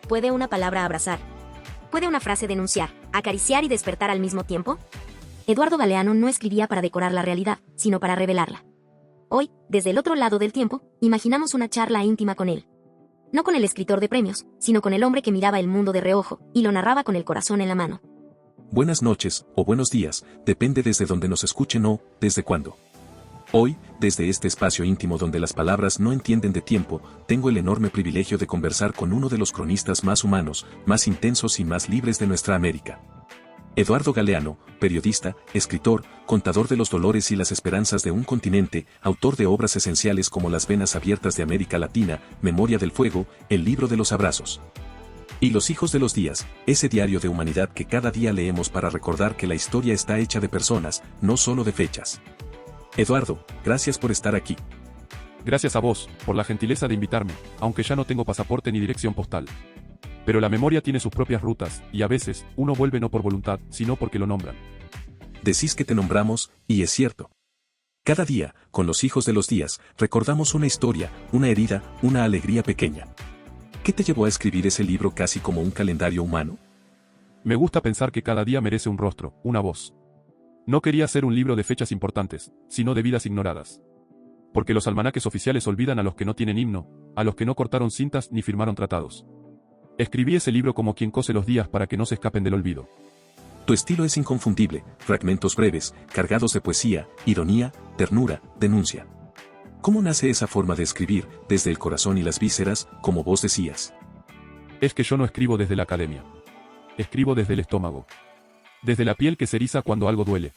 ¿Puede una palabra abrazar? ¿Puede una frase denunciar, acariciar y despertar al mismo tiempo? Eduardo Galeano no escribía para decorar la realidad, sino para revelarla. Hoy, desde el otro lado del tiempo, imaginamos una charla íntima con él. No con el escritor de premios, sino con el hombre que miraba el mundo de reojo, y lo narraba con el corazón en la mano. Buenas noches, o buenos días, depende desde donde nos escuchen o, desde cuándo. Hoy, desde este espacio íntimo donde las palabras no entienden de tiempo, tengo el enorme privilegio de conversar con uno de los cronistas más humanos, más intensos y más libres de nuestra América. Eduardo Galeano, periodista, escritor, contador de los dolores y las esperanzas de un continente, autor de obras esenciales como Las venas abiertas de América Latina, Memoria del fuego, El libro de los abrazos. Y Los hijos de los días, ese diario de humanidad que cada día leemos para recordar que la historia está hecha de personas, no solo de fechas. Eduardo, gracias por estar aquí. Gracias a vos, por la gentileza de invitarme, aunque ya no tengo pasaporte ni dirección postal. Pero la memoria tiene sus propias rutas, y a veces, uno vuelve no por voluntad, sino porque lo nombran. Decís que te nombramos, y es cierto. Cada día, con Los hijos de los días, recordamos una historia, una herida, una alegría pequeña. ¿Qué te llevó a escribir ese libro casi como un calendario humano? Me gusta pensar que cada día merece un rostro, una voz. No quería hacer un libro de fechas importantes, sino de vidas ignoradas. Porque los almanaques oficiales olvidan a los que no tienen himno, a los que no cortaron cintas ni firmaron tratados. Escribí ese libro como quien cose los días para que no se escapen del olvido. Tu estilo es inconfundible, fragmentos breves, cargados de poesía, ironía, ternura, denuncia. ¿Cómo nace esa forma de escribir, desde el corazón y las vísceras, como vos decías? Es que yo no escribo desde la academia. Escribo desde el estómago. Desde la piel que se eriza cuando algo duele.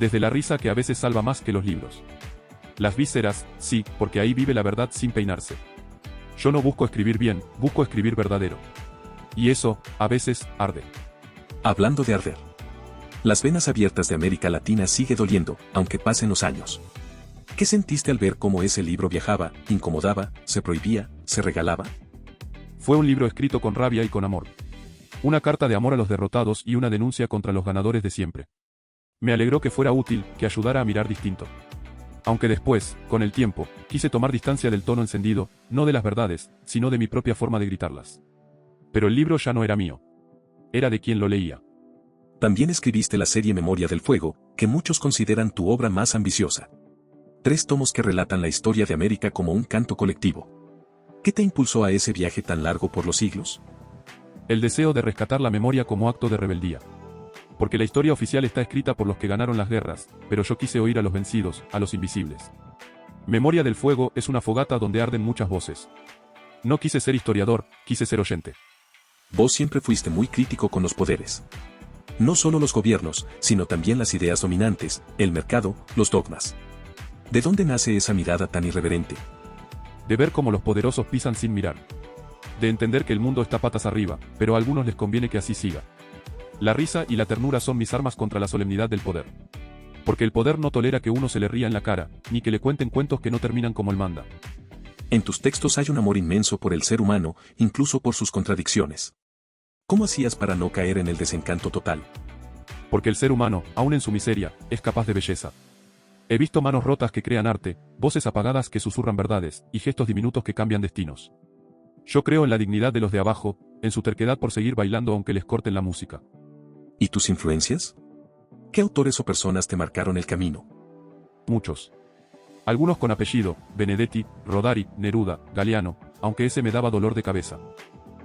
Desde la risa que a veces salva más que los libros. Las vísceras, sí, porque ahí vive la verdad sin peinarse. Yo no busco escribir bien, busco escribir verdadero. Y eso, a veces, arde. Hablando de arder. Las venas abiertas de América Latina sigue doliendo, aunque pasen los años. ¿Qué sentiste al ver cómo ese libro viajaba, incomodaba, se prohibía, se regalaba? Fue un libro escrito con rabia y con amor. Una carta de amor a los derrotados y una denuncia contra los ganadores de siempre. Me alegró que fuera útil, que ayudara a mirar distinto. Aunque después, con el tiempo, quise tomar distancia del tono encendido, no de las verdades, sino de mi propia forma de gritarlas. Pero el libro ya no era mío. Era de quien lo leía. También escribiste la serie Memoria del fuego, que muchos consideran tu obra más ambiciosa. 3 tomos que relatan la historia de América como un canto colectivo. ¿Qué te impulsó a ese viaje tan largo por los siglos? El deseo de rescatar la memoria como acto de rebeldía. Porque la historia oficial está escrita por los que ganaron las guerras, pero yo quise oír a los vencidos, a los invisibles. Memoria del fuego es una fogata donde arden muchas voces. No quise ser historiador, quise ser oyente. Vos siempre fuiste muy crítico con los poderes. No solo los gobiernos, sino también las ideas dominantes, el mercado, los dogmas. ¿De dónde nace esa mirada tan irreverente? De ver cómo los poderosos pisan sin mirar. De entender que el mundo está patas arriba, pero a algunos les conviene que así siga. La risa y la ternura son mis armas contra la solemnidad del poder. Porque el poder no tolera que uno se le ría en la cara, ni que le cuenten cuentos que no terminan como él manda. En tus textos hay un amor inmenso por el ser humano, incluso por sus contradicciones. ¿Cómo hacías para no caer en el desencanto total? Porque el ser humano, aun en su miseria, es capaz de belleza. He visto manos rotas que crean arte, voces apagadas que susurran verdades, y gestos diminutos que cambian destinos. Yo creo en la dignidad de los de abajo, en su terquedad por seguir bailando aunque les corten la música. ¿Y tus influencias? ¿Qué autores o personas te marcaron el camino? Muchos. Algunos con apellido, Benedetti, Rodari, Neruda, Galeano, aunque ese me daba dolor de cabeza.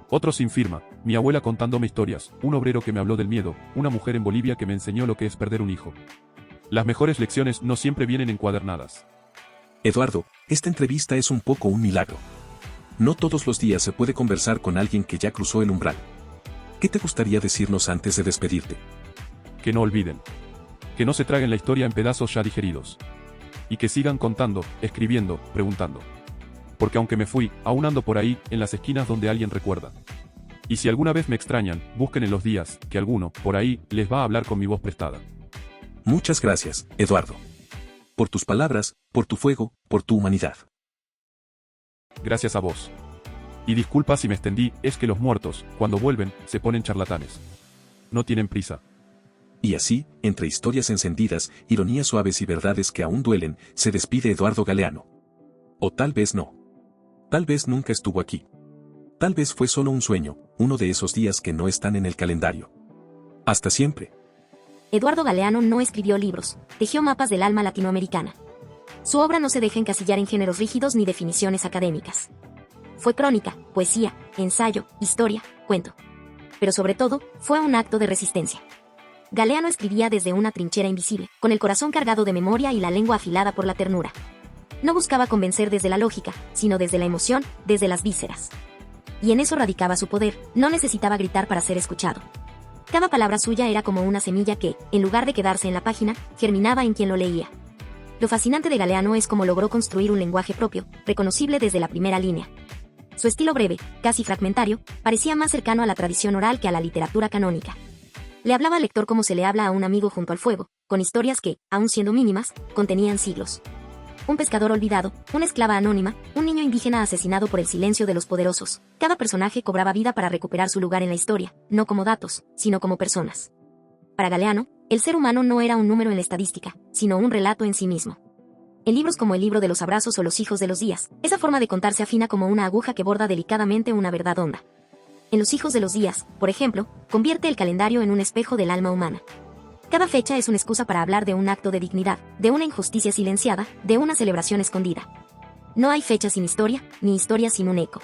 Otros sin firma, mi abuela contándome historias, un obrero que me habló del miedo, una mujer en Bolivia que me enseñó lo que es perder un hijo. Las mejores lecciones no siempre vienen encuadernadas. Eduardo, esta entrevista es un poco un milagro. No todos los días se puede conversar con alguien que ya cruzó el umbral. ¿Qué te gustaría decirnos antes de despedirte? Que no olviden. Que no se traguen la historia en pedazos ya digeridos. Y que sigan contando, escribiendo, preguntando. Porque aunque me fui, aún ando por ahí, en las esquinas donde alguien recuerda. Y si alguna vez me extrañan, busquen en los días, que alguno, por ahí, les va a hablar con mi voz prestada. Muchas gracias, Eduardo. Por tus palabras, por tu fuego, por tu humanidad. Gracias a vos. Y disculpa si me extendí, es que los muertos, cuando vuelven, se ponen charlatanes. No tienen prisa. Y así, entre historias encendidas, ironías suaves y verdades que aún duelen, se despide Eduardo Galeano. O tal vez no. Tal vez nunca estuvo aquí. Tal vez fue solo un sueño, uno de esos días que no están en el calendario. Hasta siempre. Eduardo Galeano no escribió libros, tejió mapas del alma latinoamericana. Su obra no se deja encasillar en géneros rígidos ni definiciones académicas. Fue crónica, poesía, ensayo, historia, cuento. Pero sobre todo, fue un acto de resistencia. Galeano escribía desde una trinchera invisible, con el corazón cargado de memoria y la lengua afilada por la ternura. No buscaba convencer desde la lógica, sino desde la emoción, desde las vísceras. Y en eso radicaba su poder, no necesitaba gritar para ser escuchado. Cada palabra suya era como una semilla que, en lugar de quedarse en la página, germinaba en quien lo leía. Lo fascinante de Galeano es cómo logró construir un lenguaje propio, reconocible desde la primera línea. Su estilo breve, casi fragmentario, parecía más cercano a la tradición oral que a la literatura canónica. Le hablaba al lector como se le habla a un amigo junto al fuego, con historias que, aun siendo mínimas, contenían siglos. Un pescador olvidado, una esclava anónima, un niño indígena asesinado por el silencio de los poderosos. Cada personaje cobraba vida para recuperar su lugar en la historia, no como datos, sino como personas. Para Galeano, el ser humano no era un número en la estadística, sino un relato en sí mismo. En libros como El libro de los abrazos o Los hijos de los días, esa forma de contar se afina como una aguja que borda delicadamente una verdad honda. En Los hijos de los días, por ejemplo, convierte el calendario en un espejo del alma humana. Cada fecha es una excusa para hablar de un acto de dignidad, de una injusticia silenciada, de una celebración escondida. No hay fecha sin historia, ni historia sin un eco.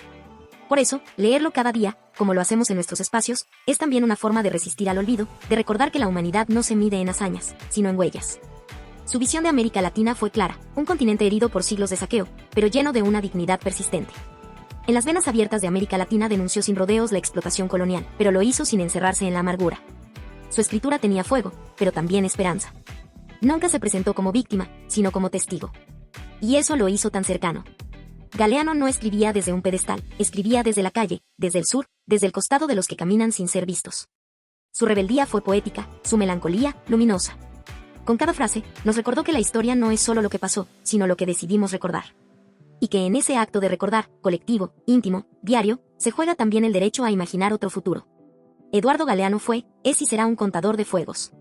Por eso, leerlo cada día, como lo hacemos en nuestros espacios, es también una forma de resistir al olvido, de recordar que la humanidad no se mide en hazañas, sino en huellas. Su visión de América Latina fue clara, un continente herido por siglos de saqueo, pero lleno de una dignidad persistente. En Las venas abiertas de América Latina denunció sin rodeos la explotación colonial, pero lo hizo sin encerrarse en la amargura. Su escritura tenía fuego, pero también esperanza. Nunca se presentó como víctima, sino como testigo. Y eso lo hizo tan cercano. Galeano no escribía desde un pedestal, escribía desde la calle, desde el sur, desde el costado de los que caminan sin ser vistos. Su rebeldía fue poética, su melancolía, luminosa. Con cada frase, nos recordó que la historia no es solo lo que pasó, sino lo que decidimos recordar. Y que en ese acto de recordar, colectivo, íntimo, diario, se juega también el derecho a imaginar otro futuro. Eduardo Galeano fue, es y será un contador de fuegos.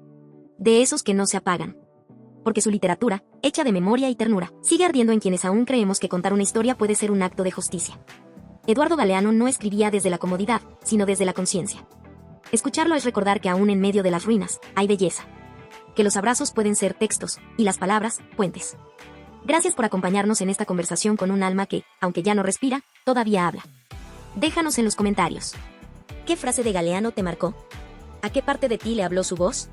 De esos que no se apagan. Porque su literatura, hecha de memoria y ternura, sigue ardiendo en quienes aún creemos que contar una historia puede ser un acto de justicia. Eduardo Galeano no escribía desde la comodidad, sino desde la conciencia. Escucharlo es recordar que aún en medio de las ruinas, hay belleza. Que los abrazos pueden ser textos, y las palabras, puentes. Gracias por acompañarnos en esta conversación con un alma que, aunque ya no respira, todavía habla. Déjanos en los comentarios. ¿Qué frase de Galeano te marcó? ¿A qué parte de ti le habló su voz?